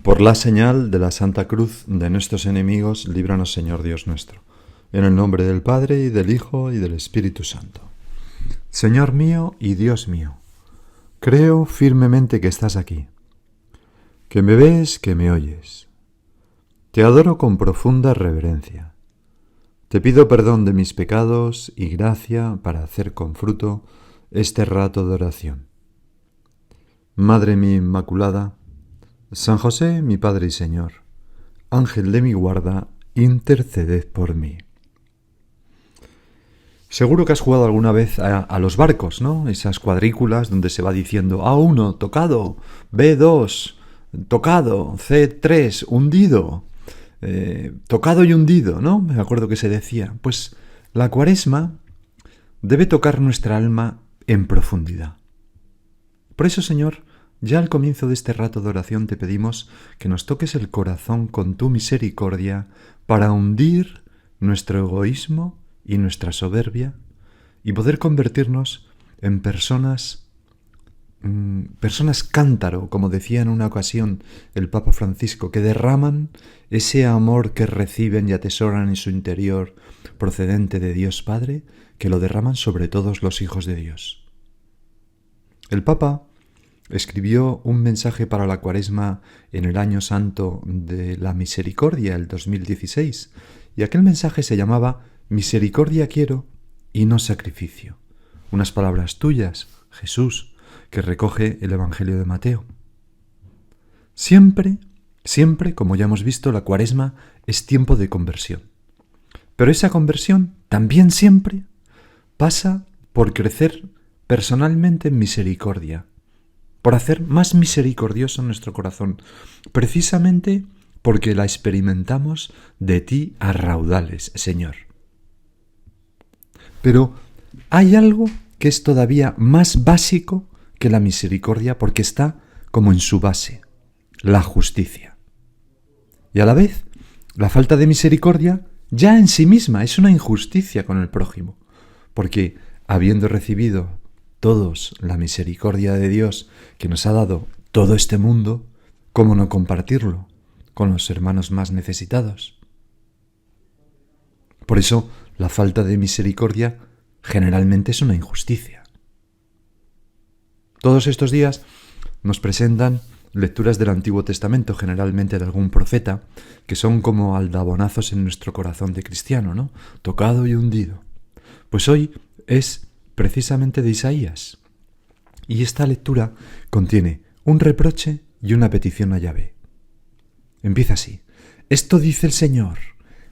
Por la señal de la Santa Cruz de nuestros enemigos, líbranos, Señor Dios nuestro. En el nombre del Padre, y del Hijo, y del Espíritu Santo. Señor mío y Dios mío, creo firmemente que estás aquí, que me ves, que me oyes. Te adoro con profunda reverencia. Te pido perdón de mis pecados y gracia para hacer con fruto este rato de oración. Madre mía Inmaculada, San José, mi Padre y Señor, Ángel de mi guarda, interceded por mí. Seguro que has jugado alguna vez a los barcos, ¿no? Esas cuadrículas donde se va diciendo A1, tocado, B2, tocado, C3, hundido, tocado y hundido, ¿no? Me acuerdo que se decía. Pues la Cuaresma debe tocar nuestra alma en profundidad. Por eso, Señor, ya al comienzo de este rato de oración te pedimos que nos toques el corazón con tu misericordia para hundir nuestro egoísmo y nuestra soberbia y poder convertirnos en personas cántaro, como decía en una ocasión el Papa Francisco, que derraman ese amor que reciben y atesoran en su interior procedente de Dios Padre, que lo derraman sobre todos los hijos de Dios. El Papa escribió un mensaje para la Cuaresma en el Año Santo de la Misericordia, el 2016, y aquel mensaje se llamaba Misericordia quiero y no sacrificio. Unas palabras tuyas, Jesús, que recoge el Evangelio de Mateo. Siempre, como ya hemos visto, la Cuaresma es tiempo de conversión. Pero esa conversión también siempre pasa por crecer personalmente en misericordia, por hacer más misericordioso nuestro corazón, precisamente porque la experimentamos de ti a raudales, Señor. Pero hay algo que es todavía más básico que la misericordia, porque está como en su base, la justicia. Y a la vez, la falta de misericordia ya en sí misma es una injusticia con el prójimo, porque habiendo recibido todos la misericordia de Dios que nos ha dado todo este mundo, ¿cómo no compartirlo con los hermanos más necesitados? Por eso, la falta de misericordia generalmente es una injusticia. Todos estos días nos presentan lecturas del Antiguo Testamento, generalmente de algún profeta, que son como aldabonazos en nuestro corazón de cristiano, ¿no? Tocado y hundido. Pues hoy es precisamente de Isaías. Y esta lectura contiene un reproche y una petición a Yahvé. Empieza así. Esto dice el Señor.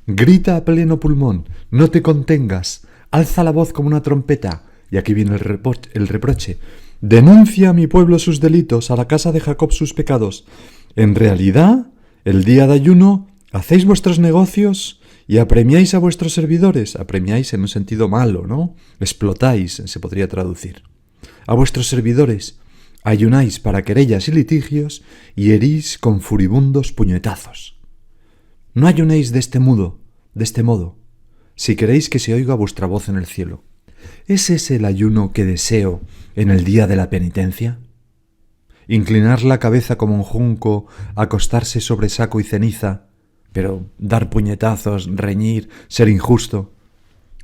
Grita a pleno pulmón, no te contengas, alza la voz como una trompeta. Y aquí viene el reproche. Denuncia a mi pueblo sus delitos, a la casa de Jacob sus pecados. En realidad, el día de ayuno, hacéis vuestros negocios y apremiáis a vuestros servidores. Apremiáis en un sentido malo, ¿no? Explotáis, se podría traducir. A vuestros servidores ayunáis para querellas y litigios y herís con furibundos puñetazos. No ayunéis de este modo, si queréis que se oiga vuestra voz en el cielo. ¿Es ese el ayuno que deseo en el día de la penitencia? Inclinar la cabeza como un junco, acostarse sobre saco y ceniza, pero dar puñetazos, reñir, ser injusto.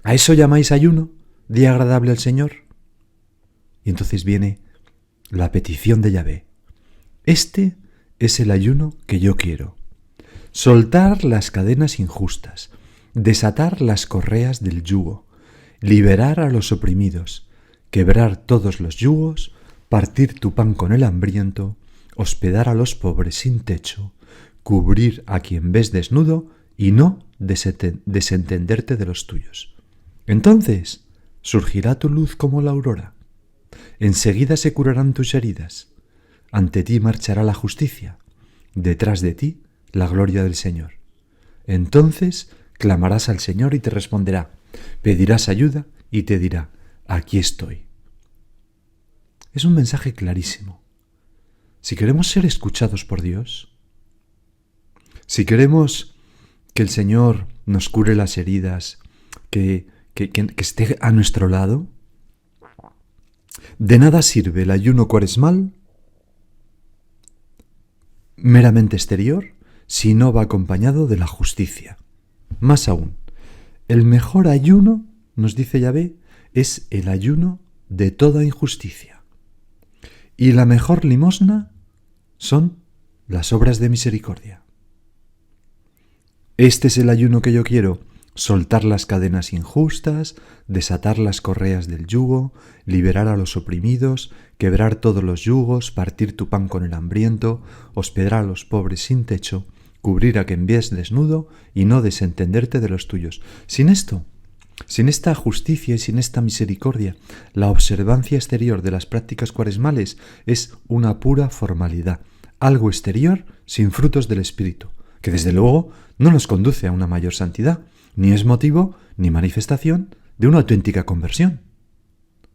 ¿A eso llamáis ayuno, día agradable al Señor? Y entonces viene la petición de Yahvé. Este es el ayuno que yo quiero. Soltar las cadenas injustas, desatar las correas del yugo, liberar a los oprimidos, quebrar todos los yugos, partir tu pan con el hambriento, hospedar a los pobres sin techo, cubrir a quien ves desnudo y no desentenderte de los tuyos. Entonces surgirá tu luz como la aurora. Enseguida se curarán tus heridas. Ante ti marchará la justicia. Detrás de ti la gloria del Señor. Entonces clamarás al Señor y te responderá. Pedirás ayuda y te dirá, aquí estoy. Es un mensaje clarísimo. Si queremos ser escuchados por Dios, si queremos que el Señor nos cure las heridas, que esté a nuestro lado, de nada sirve el ayuno cuaresmal meramente exterior si no va acompañado de la justicia. Más aún, el mejor ayuno, nos dice Yahvé, es el ayuno de toda injusticia. Y la mejor limosna son las obras de misericordia. Este es el ayuno que yo quiero: soltar las cadenas injustas, desatar las correas del yugo, liberar a los oprimidos, quebrar todos los yugos, partir tu pan con el hambriento, hospedar a los pobres sin techo, cubrir a quien ves desnudo y no desentenderte de los tuyos. Sin esto, sin esta justicia y sin esta misericordia, la observancia exterior de las prácticas cuaresmales es una pura formalidad, algo exterior sin frutos del Espíritu, que desde luego no nos conduce a una mayor santidad, ni es motivo ni manifestación de una auténtica conversión.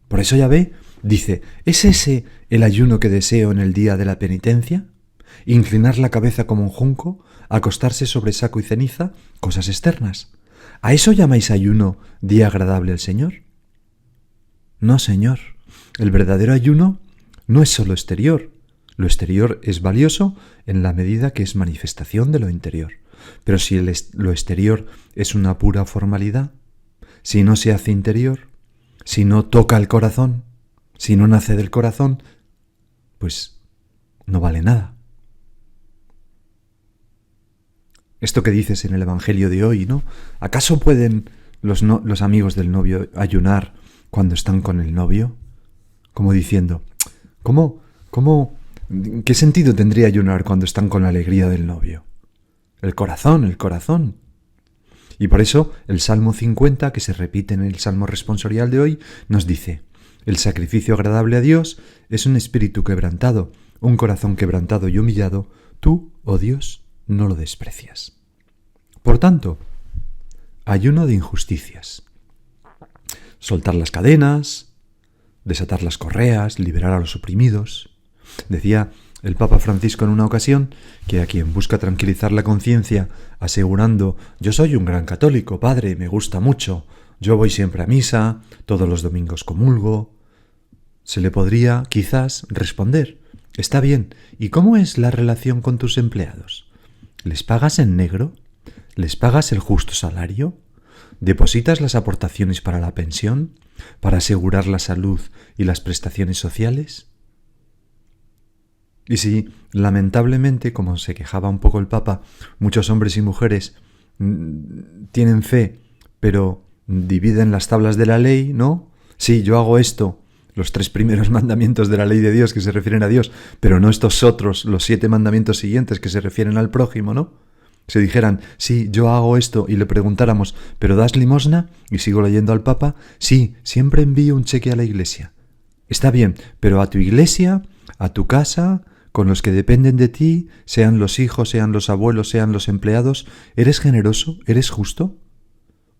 Por eso Yahvé dice: ¿es ese el ayuno que deseo en el día de la penitencia? Inclinar la cabeza como un junco, acostarse sobre saco y ceniza, cosas externas. ¿A eso llamáis ayuno, día agradable al Señor? No, Señor. El verdadero ayuno no es solo exterior. Lo exterior es valioso en la medida que es manifestación de lo interior. Pero si lo exterior es una pura formalidad, si no se hace interior, si no toca el corazón, si no nace del corazón, pues no vale nada. Esto que dices en el Evangelio de hoy, ¿no? ¿Acaso pueden los amigos del novio ayunar cuando están con el novio? Como diciendo, ¿qué sentido tendría ayunar cuando están con la alegría del novio? El corazón. Y por eso el Salmo 50, que se repite en el Salmo responsorial de hoy, nos dice: el sacrificio agradable a Dios es un espíritu quebrantado, un corazón quebrantado y humillado. Tú, oh Dios, no lo desprecias. Por tanto, ayuno de injusticias. Soltar las cadenas, desatar las correas, liberar a los oprimidos. Decía el Papa Francisco en una ocasión que a quien busca tranquilizar la conciencia asegurando: yo soy un gran católico, padre, me gusta mucho, yo voy siempre a misa, todos los domingos comulgo, se le podría quizás responder: está bien, ¿y cómo es la relación con tus empleados? ¿Les pagas en negro? ¿Les pagas el justo salario? ¿Depositas las aportaciones para la pensión, para asegurar la salud y las prestaciones sociales? Y si, lamentablemente, como se quejaba un poco el Papa, muchos hombres y mujeres tienen fe, pero dividen las tablas de la ley, ¿no? Sí, yo hago esto, los 3 primeros mandamientos de la ley de Dios que se refieren a Dios, pero no estos otros, los 7 mandamientos siguientes que se refieren al prójimo, ¿no? Se dijeran: sí, yo hago esto, y le preguntáramos: ¿pero das limosna? Y sigo leyendo al Papa: sí, siempre envío un cheque a la iglesia. Está bien, pero a tu iglesia, a tu casa, con los que dependen de ti, sean los hijos, sean los abuelos, sean los empleados, ¿eres generoso? ¿Eres justo?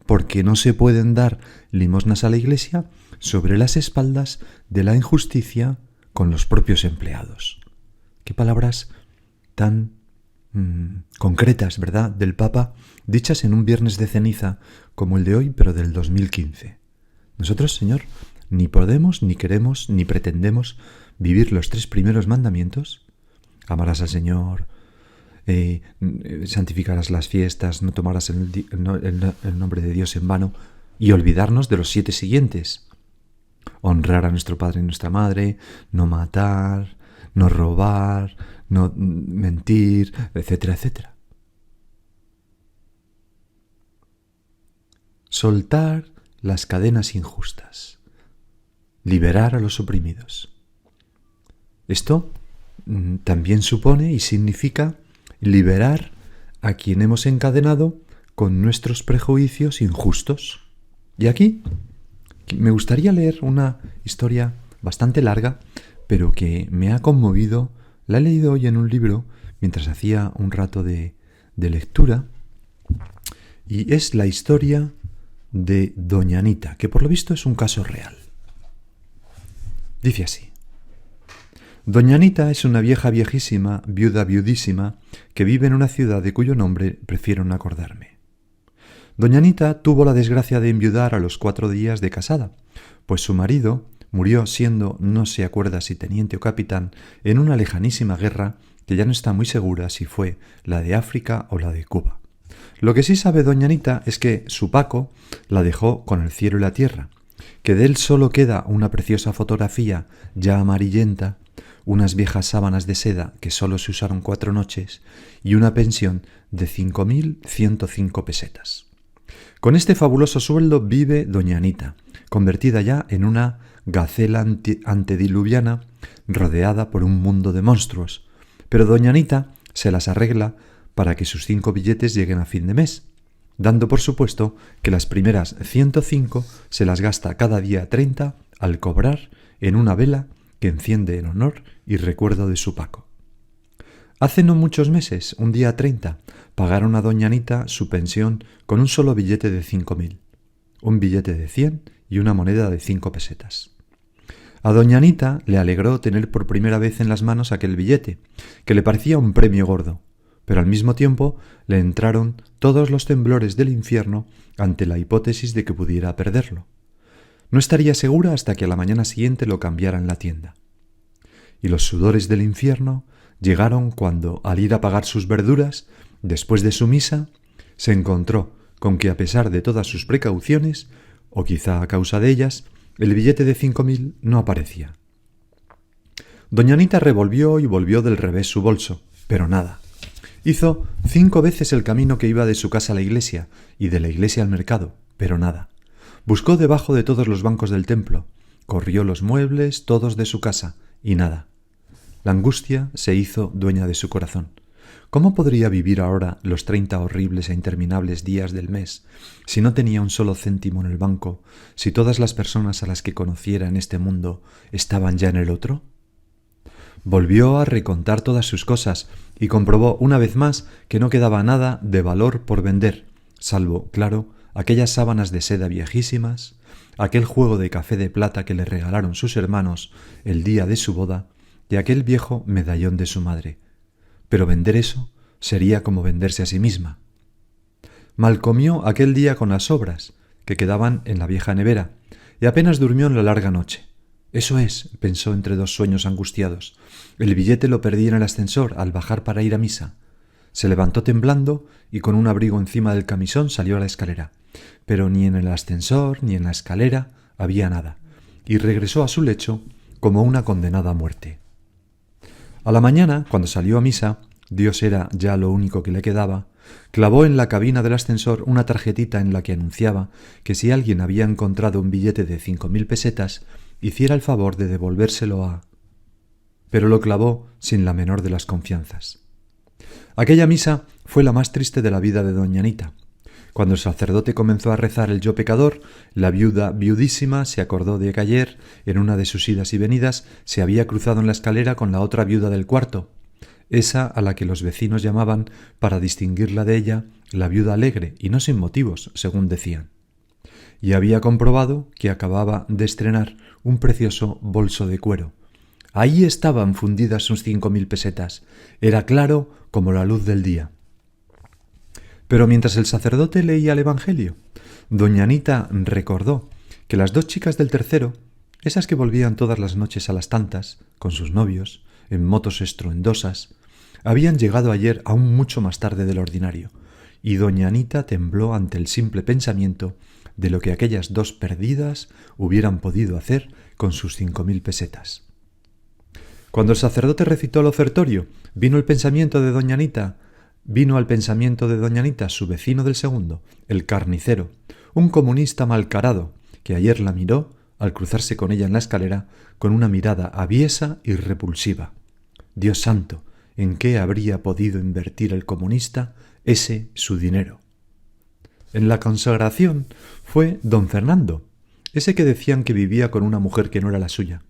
Porque no se pueden dar limosnas a la iglesia sobre las espaldas de la injusticia con los propios empleados. Qué palabras tan concretas, ¿verdad?, del Papa, dichas en un viernes de ceniza como el de hoy, pero del 2015. Nosotros, Señor, ni podemos, ni queremos, ni pretendemos vivir los 3 primeros mandamientos: amarás al Señor, santificarás las fiestas, no tomarás el nombre de Dios en vano, y olvidarnos de los 7 siguientes: honrar a nuestro padre y nuestra madre, no matar, no robar, no mentir, etcétera, etcétera. Soltar las cadenas injustas, liberar a los oprimidos. Esto también supone y significa liberar a quien hemos encadenado con nuestros prejuicios injustos. Y aquí me gustaría leer una historia bastante larga, pero que me ha conmovido. La he leído hoy en un libro mientras hacía un rato de lectura, y es la historia de Doña Anita, que por lo visto es un caso real. Dice así: Doña Anita es una vieja viejísima, viuda viudísima, que vive en una ciudad de cuyo nombre prefiero no acordarme. Doña Anita tuvo la desgracia de enviudar a los 4 días de casada, pues su marido murió siendo, no se acuerda si teniente o capitán, en una lejanísima guerra que ya no está muy segura si fue la de África o la de Cuba. Lo que sí sabe doña Anita es que su Paco la dejó con el cielo y la tierra, que de él solo queda una preciosa fotografía ya amarillenta, unas viejas sábanas de seda que solo se usaron 4 noches y una pensión de 5.105 pesetas. Con este fabuloso sueldo vive doña Anita, convertida ya en una gacela antediluviana rodeada por un mundo de monstruos, pero doña Anita se las arregla para que sus 5 billetes lleguen a fin de mes, dando por supuesto que las primeras 105 se las gasta cada día 30 al cobrar en una vela que enciende en honor y recuerdo de su Paco. Hace no muchos meses, un día 30, pagaron a doña Anita su pensión con un solo billete de 5.000, un billete de 100 y una moneda de 5 pesetas. A doña Anita le alegró tener por primera vez en las manos aquel billete, que le parecía un premio gordo, pero al mismo tiempo le entraron todos los temblores del infierno ante la hipótesis de que pudiera perderlo. No estaría segura hasta que a la mañana siguiente lo cambiara en la tienda. Y los sudores del infierno llegaron cuando, al ir a pagar sus verduras, después de su misa, se encontró con que a pesar de todas sus precauciones, o quizá a causa de ellas, el billete de 5.000 no aparecía. Doña Anita revolvió y volvió del revés su bolso, pero nada. Hizo 5 veces el camino que iba de su casa a la iglesia y de la iglesia al mercado, pero nada. Buscó debajo de todos los bancos del templo, corrió los muebles todos de su casa y nada. La angustia se hizo dueña de su corazón. ¿Cómo podría vivir ahora los 30 horribles e interminables días del mes si no tenía un solo céntimo en el banco, si todas las personas a las que conociera en este mundo estaban ya en el otro? Volvió a recontar todas sus cosas y comprobó una vez más que no quedaba nada de valor por vender, salvo, claro, aquellas sábanas de seda viejísimas, aquel juego de café de plata que le regalaron sus hermanos el día de su boda y aquel viejo medallón de su madre. Pero vender eso sería como venderse a sí misma. Mal comió aquel día con las sobras que quedaban en la vieja nevera y apenas durmió en la larga noche. Eso es, pensó entre 2 sueños angustiados. El billete lo perdí en el ascensor al bajar para ir a misa. Se levantó temblando y con un abrigo encima del camisón salió a la escalera. Pero ni en el ascensor ni en la escalera había nada, y regresó a su lecho como una condenada a muerte. A la mañana, cuando salió a misa, Dios era ya lo único que le quedaba, clavó en la cabina del ascensor una tarjetita en la que anunciaba que si alguien había encontrado un billete de 5.000 pesetas, hiciera el favor de devolvérselo a... Pero lo clavó sin la menor de las confianzas. Aquella misa fue la más triste de la vida de doña Anita. Cuando el sacerdote comenzó a rezar el Yo pecador, la viuda viudísima se acordó de que ayer, en una de sus idas y venidas, se había cruzado en la escalera con la otra viuda del cuarto, esa a la que los vecinos llamaban, para distinguirla de ella, la viuda alegre, y no sin motivos, según decían. Y había comprobado que acababa de estrenar un precioso bolso de cuero. Ahí estaban fundidas sus 5.000 pesetas. Era claro como la luz del día. Pero mientras el sacerdote leía el Evangelio, doña Anita recordó que las 2 chicas del tercero, esas que volvían todas las noches a las tantas, con sus novios, en motos estruendosas, habían llegado ayer aún mucho más tarde del ordinario, y doña Anita tembló ante el simple pensamiento de lo que aquellas 2 perdidas hubieran podido hacer con sus 5.000 pesetas. Cuando el sacerdote recitó el ofertorio, vino al pensamiento de doña Anita su vecino del segundo, el carnicero, un comunista malcarado, que ayer la miró al cruzarse con ella en la escalera con una mirada aviesa y repulsiva. Dios santo, ¿en qué habría podido invertir el comunista ese su dinero? En la consagración fue don Fernando, ese que decían que vivía con una mujer que no era la suya,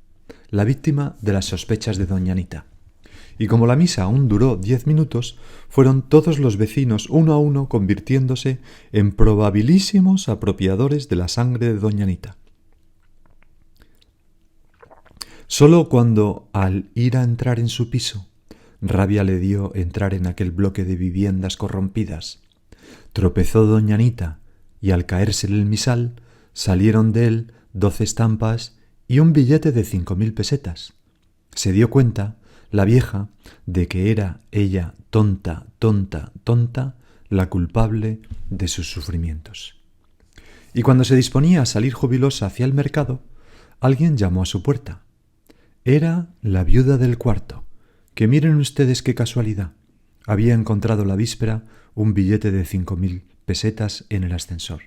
la víctima de las sospechas de doña Anita. Y como la misa aún duró 10 minutos, fueron todos los vecinos uno a uno convirtiéndose en probabilísimos apropiadores de la sangre de doña Anita. Solo cuando, al ir a entrar en su piso, rabia le dio entrar en aquel bloque de viviendas corrompidas, tropezó doña Anita y al caérsele el misal salieron de él 12 estampas y un billete de 5.000 pesetas. Se dio cuenta, la vieja, de que era ella tonta, tonta, tonta, la culpable de sus sufrimientos. Y cuando se disponía a salir jubilosa hacia el mercado, alguien llamó a su puerta. Era la viuda del cuarto, que miren ustedes qué casualidad. Había encontrado la víspera un billete de 5.000 pesetas en el ascensor.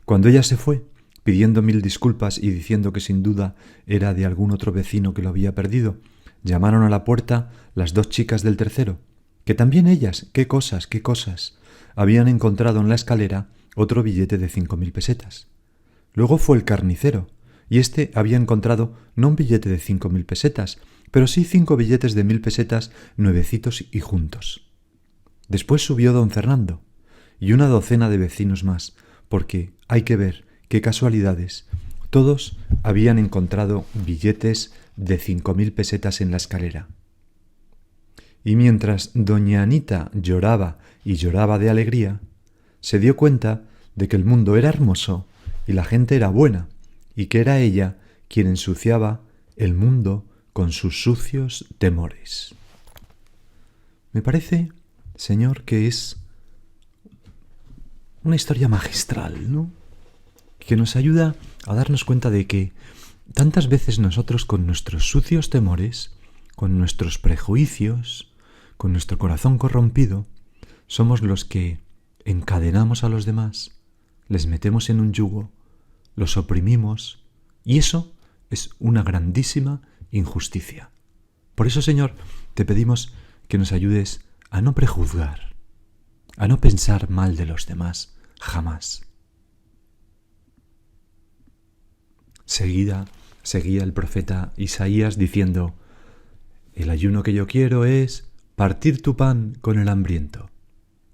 Cuando ella se fue, pidiendo 1000 disculpas y diciendo que sin duda era de algún otro vecino que lo había perdido, llamaron a la puerta las 2 chicas del tercero, que también ellas, qué cosas, habían encontrado en la escalera otro billete de 5.000 pesetas. Luego fue el carnicero, y éste había encontrado no un billete de 5.000 pesetas, pero sí 5 billetes de 1.000 pesetas nuevecitos y juntos. Después subió don Fernando, y una docena de vecinos más, porque hay que ver qué casualidades. Todos habían encontrado billetes de 5.000 pesetas en la escalera. Y mientras doña Anita lloraba y lloraba de alegría, se dio cuenta de que el mundo era hermoso y la gente era buena, y que era ella quien ensuciaba el mundo con sus sucios temores. Me parece, Señor, que es una historia magistral, ¿no? Que nos ayuda a darnos cuenta de que tantas veces nosotros con nuestros sucios temores, con nuestros prejuicios, con nuestro corazón corrompido, somos los que encadenamos a los demás, les metemos en un yugo, los oprimimos, y eso es una grandísima injusticia. Por eso, Señor, te pedimos que nos ayudes a no prejuzgar, a no pensar mal de los demás, jamás. Seguía el profeta Isaías diciendo: el ayuno que yo quiero es partir tu pan con el hambriento,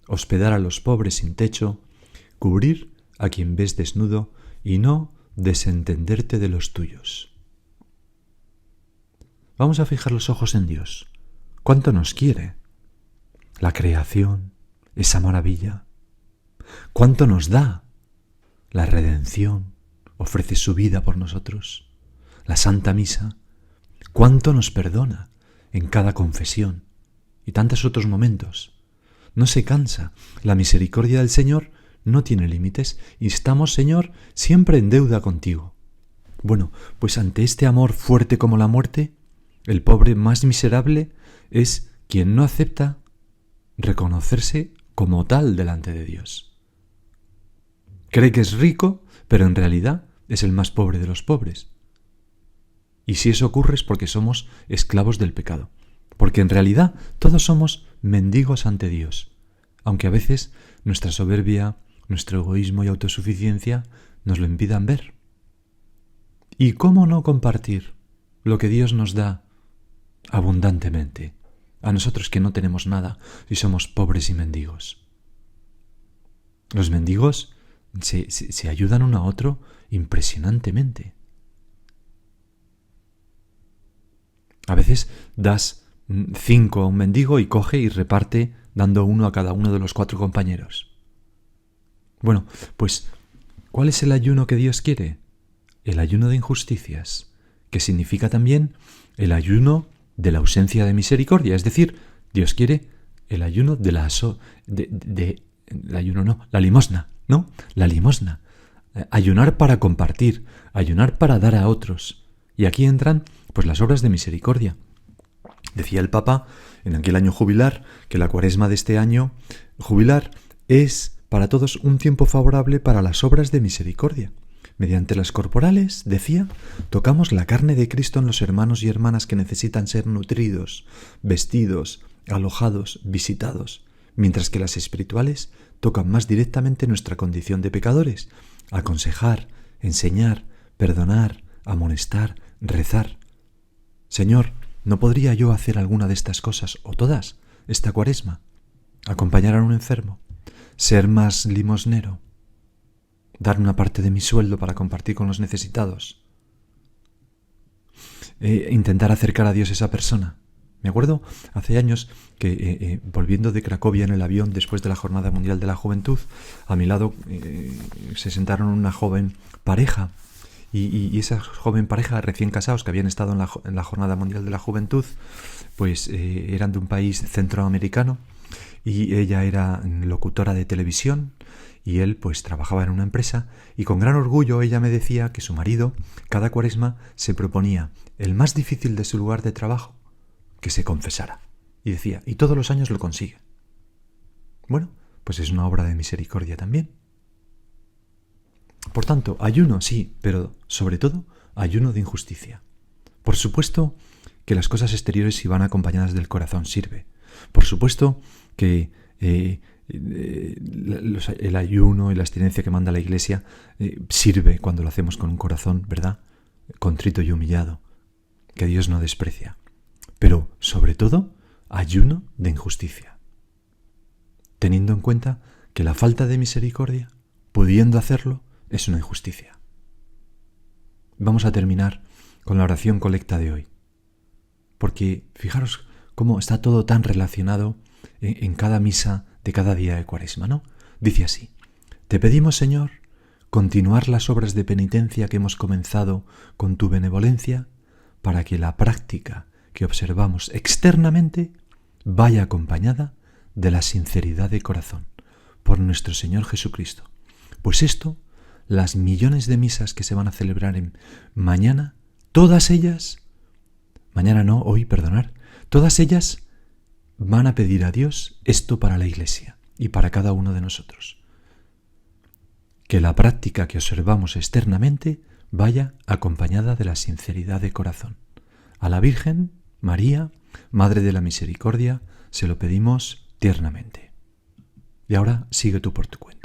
hospedar a los pobres sin techo, cubrir a quien ves desnudo y no desentenderte de los tuyos. Vamos a fijar los ojos en Dios. ¿Cuánto nos quiere? La creación, esa maravilla. ¿Cuánto nos da? La redención, ofrece su vida por nosotros. La Santa Misa. ¿Cuánto nos perdona en cada confesión? Y tantos otros momentos. No se cansa. La misericordia del Señor no tiene límites y estamos, Señor, siempre en deuda contigo. Bueno, pues ante este amor fuerte como la muerte, el pobre más miserable es quien no acepta reconocerse como tal delante de Dios. Cree que es rico, pero en realidad es el más pobre de los pobres. Y si eso ocurre es porque somos esclavos del pecado. Porque en realidad todos somos mendigos ante Dios, aunque a veces nuestra soberbia, nuestro egoísmo y autosuficiencia nos lo impidan ver. ¿Y cómo no compartir lo que Dios nos da abundantemente a nosotros que no tenemos nada y somos pobres y mendigos? Los mendigos se ayudan uno a otro impresionantemente. A veces das 5 a un mendigo y coge y reparte dando 1 a cada uno de los 4 compañeros. Bueno, pues, ¿cuál es el ayuno que Dios quiere? El ayuno de injusticias, que significa también el ayuno de la ausencia de misericordia. Es decir, Dios quiere el ayuno de la limosna, ¿no? La limosna. Ayunar para compartir, ayunar para dar a otros. Y aquí entran, pues, las obras de misericordia. Decía el Papa en aquel año jubilar que la Cuaresma de este año jubilar es para todos un tiempo favorable para las obras de misericordia. Mediante las corporales, decía, tocamos la carne de Cristo en los hermanos y hermanas que necesitan ser nutridos, vestidos, alojados, visitados, mientras que las espirituales tocan más directamente nuestra condición de pecadores, aconsejar, enseñar, perdonar, amonestar, rezar. Señor, ¿no podría yo hacer alguna de estas cosas, o todas, esta Cuaresma? Acompañar a un enfermo, ser más limosnero, dar una parte de mi sueldo para compartir con los necesitados, intentar acercar a Dios a esa persona. Me acuerdo hace años que volviendo de Cracovia en el avión después de la Jornada Mundial de la Juventud, a mi lado se sentaron una joven pareja y esa joven pareja recién casados que habían estado en la Jornada Mundial de la Juventud, pues eran de un país centroamericano y ella era locutora de televisión y él pues trabajaba en una empresa, y con gran orgullo ella me decía que su marido cada Cuaresma se proponía el más difícil de su lugar de trabajo, que se confesara. Y decía, y todos los años lo consigue. Bueno, pues es una obra de misericordia también. Por tanto, ayuno sí, pero sobre todo ayuno de injusticia. Por supuesto que las cosas exteriores, si van acompañadas del corazón, sirve. Por supuesto que el ayuno y la abstinencia que manda la Iglesia sirve cuando lo hacemos con un corazón, ¿verdad?, contrito y humillado, que Dios no desprecia. Pero, sobre todo, ayuno de injusticia, teniendo en cuenta que la falta de misericordia, pudiendo hacerlo, es una injusticia. Vamos a terminar con la oración colecta de hoy, porque fijaros cómo está todo tan relacionado en cada misa de cada día de Cuaresma, ¿no? Dice así: te pedimos, Señor, continuar las obras de penitencia que hemos comenzado con tu benevolencia, para que la práctica que observamos externamente vaya acompañada de la sinceridad de corazón, por nuestro Señor Jesucristo. Pues esto, las millones de misas que se van a celebrar en mañana, todas ellas, todas ellas van a pedir a Dios esto para la Iglesia y para cada uno de nosotros: que la práctica que observamos externamente vaya acompañada de la sinceridad de corazón. A la Virgen María, Madre de la Misericordia, se lo pedimos tiernamente. Y ahora sigue tú por tu cuenta.